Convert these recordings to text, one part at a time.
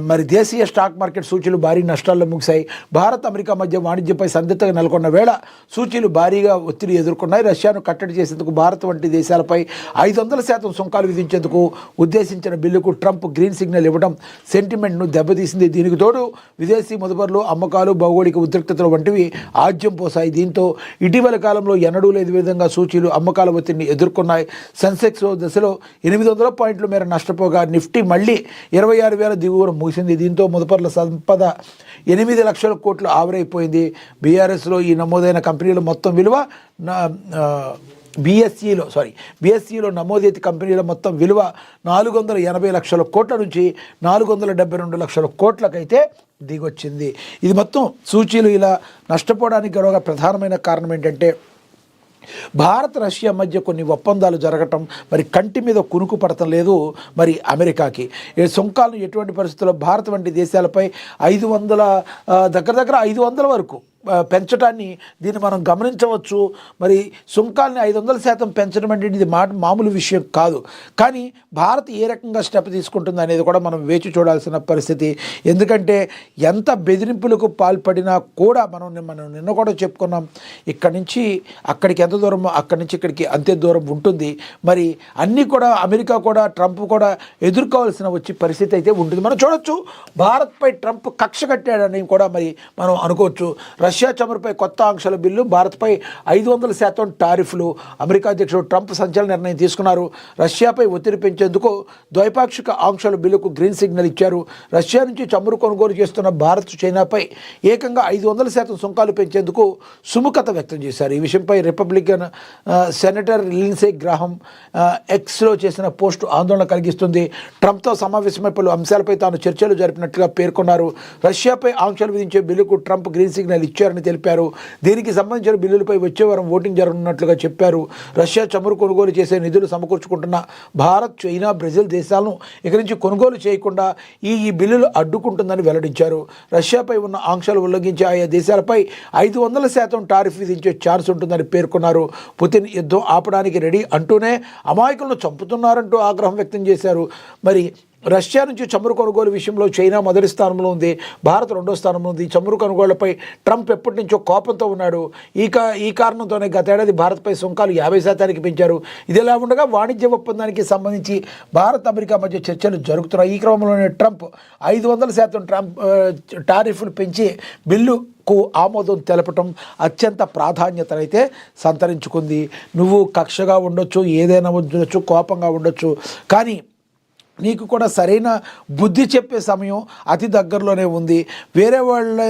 మరి దేశీయ stock market సూచీలు భారీ నష్టాల్లో ముగిశాయి. భారత్ అమెరికా మధ్య వాణిజ్యంపై సందిగ్ధత నెలకొన్న వేళ సూచీలు భారీగా ఒత్తిడి ఎదుర్కొన్నాయి. రష్యాను కట్టడి చేసేందుకు భారత్ వంటి దేశాలపై 500% సుంకాలు విధించేందుకు ఉద్దేశించిన బిల్లుకు ట్రంప్ గ్రీన్ సిగ్నల్ ఇవ్వడం సెంటిమెంట్ను దెబ్బతీసింది. దీనికి తోడు విదేశీ మదుపర్లు, అమ్మకాలు, భౌగోళిక ఉద్రిక్తతలు వంటివి ఆజ్యం పోసాయి. దీంతో ఇటీవల కాలంలో ఎన్నడూ లేని విధంగా సూచీలు అమ్మకాల ఒత్తిడిని ఎదుర్కొన్నాయి. సెన్సెక్స్ దశలో 800 పాయింట్ల మేర నష్టపోగా నిఫ్టీ మళ్లీ 26,000 దిగువన ముగిసింది. దీంతో మదుపర్ల సంపద 8 లక్షల కోట్లు ఆవిరైపోయింది. బీఆర్ఎస్లో ఈ నమోదైన కంపెనీల మొత్తం విలువ బీఎస్ఈలో నమోదైన కంపెనీల మొత్తం విలువ 480 లక్షల కోట్ల నుంచి 472 లక్షల కోట్లకైతే దిగొచ్చింది. ఇది మొత్తం సూచీలు ఇలా నష్టపోవడానికి గొడవ ప్రధానమైన కారణం ఏంటంటే భారత్ రష్యా మధ్య కొన్ని ఒప్పందాలు జరగటం మరి కంటి మీద కునుకు పడటం లేదు. మరి అమెరికాకి సుంకాలను ఎటువంటి పరిస్థితుల్లో భారత్ వంటి దేశాలపై 500 వరకు పెంచడాన్ని దీన్ని మనం గమనించవచ్చు. మరి సుంకాలని 500% పెంచడం అంటే ఇది మామూలు విషయం కాదు. కానీ భారత్ ఏ రకంగా స్టెప్ తీసుకుంటుంది అనేది కూడా మనం వేచి చూడాల్సిన పరిస్థితి. ఎందుకంటే ఎంత బెదిరింపులకు పాల్పడినా కూడా మనం నిన్న కూడా చెప్పుకున్నాం, ఇక్కడి నుంచి అక్కడికి ఎంత దూరం, అక్కడి నుంచి ఇక్కడికి అంతే దూరం ఉంటుంది. మరి అన్నీ కూడా అమెరికా కూడా ట్రంప్ కూడా ఎదుర్కోవాల్సిన వచ్చే పరిస్థితి అయితే ఉంటుంది. మనం చూడొచ్చు, భారత్పై ట్రంప్ కక్ష కట్టాడని కూడా మరి మనం అనుకోవచ్చు. రష్యా చమురుపై కొత్త ఆంక్షల బిల్లు, భారత్పై 500% టారిఫ్లు. అమెరికా అధ్యక్షుడు ట్రంప్ సంచలన నిర్ణయం తీసుకున్నారు. రష్యాపై ఒత్తిడి పెంచేందుకు ద్వైపాక్షిక ఆంక్షల బిల్లుకు గ్రీన్ సిగ్నల్ ఇచ్చారు. రష్యా నుంచి చమురు కొనుగోలు చేస్తున్న భారత్, చైనాపై ఏకంగా 500% సుంకాలు పెంచేందుకు సుముఖత వ్యక్తం చేశారు. ఈ విషయంపై రిపబ్లికన్ సెనేటర్ లిండ్సే గ్రాహం ఎక్స్లో చేసిన పోస్టు ఆందోళన కలిగిస్తుంది. ట్రంప్తో సమావేశమై పలు అంశాలపై తాను చర్చలు జరిపినట్లుగా పేర్కొన్నారు. రష్యాపై ఆంక్షలు విధించే బిల్లుకు ట్రంప్ గ్రీన్ సిగ్నల్ ఇచ్చారని తెలిపారు. దీనికి సంబంధించిన బిల్లులపై వచ్చే వారం ఓటింగ్ జరగనున్నట్లుగా చెప్పారు. రష్యా చమురు కొనుగోలు చేసే నిధులు సమకూర్చుకుంటున్న భారత్, చైనా, బ్రెజిల్ దేశాలను ఇక నుంచి కొనుగోలు చేయకుండా ఈ బిల్లులు అడ్డుకుంటుందని వెల్లడించారు. రష్యాపై ఉన్న ఆంక్షలు ఉల్లంఘించే ఆయా దేశాలపై 500% టారిఫ్ విధించే ఛాన్స్ ఉంటుందని పేర్కొన్నారు. పుతిన్ యుద్ధం ఆపడానికి రెడీ అంటూనే అమాయకులను చంపుతున్నారంటూ ఆగ్రహం వ్యక్తం చేశారు. మరి రష్యా నుంచి చమురు కొనుగోలు విషయంలో చైనా మొదటి స్థానంలో ఉంది, భారత్ రెండో స్థానంలో ఉంది. చమురు కొనుగోళ్లపై ట్రంప్ ఎప్పటి నుంచో కోపంతో ఉన్నాడు. ఈ కారణంతోనే గతేడాది భారత్పై సుంకాలు 50% పెంచారు. ఇదిలా ఉండగా వాణిజ్య ఒప్పందానికి సంబంధించి భారత్, అమెరికా మధ్య చర్చలు జరుగుతున్నాయి. ఈ క్రమంలోనే ట్రంప్ 500% టారిఫ్లు పెంచి బిల్లుకు ఆమోదం తెలపటం అత్యంత ప్రాధాన్యతనైతే సంతరించుకుంది. నువ్వు కక్షగా ఉండొచ్చు, ఏదైనా ఉండొచ్చు, కోపంగా ఉండొచ్చు, కానీ నీకు కూడా సరైన బుద్ధి చెప్పే సమయం అతి దగ్గరలోనే ఉంది. వేరే వాళ్ళ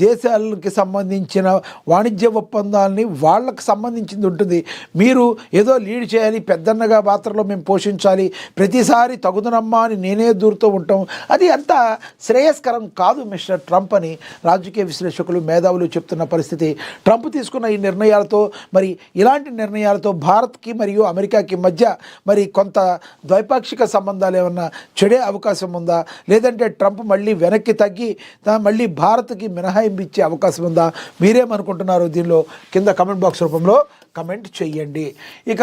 దేశాలకి సంబంధించిన వాణిజ్య ఒప్పందాలని వాళ్ళకి సంబంధించింది ఉంటుంది. మీరు ఏదో లీడ్ చేయాలి, పెద్దన్నగా పాత్రలో మేము పోషించాలి, ప్రతిసారి తగుదనమ్మా అని నేనే దూరుతూ ఉంటాం, అది అంత శ్రేయస్కరం కాదు మిస్టర్ ట్రంప్ అని రాజకీయ విశ్లేషకులు, మేధావులు చెప్తున్న పరిస్థితి. ట్రంప్ తీసుకున్న ఈ నిర్ణయాలతో, మరి ఇలాంటి నిర్ణయాలతో భారత్కి మరియు అమెరికాకి మధ్య మరి కొంత ద్వైపాక్షిక సంబంధాలు ఏమన్నా చెడే అవకాశం ఉందా, లేదంటే ట్రంప్ మళ్ళీ వెనక్కి తగ్గి మళ్ళీ భారత్కి మినహాయింపు ఇచ్చే అవకాశం ఉందా? మీరేమనుకుంటున్నారు? దీనిలో కింద కమెంట్ బాక్స్ రూపంలో కమెంట్ చెయ్యండి. ఇక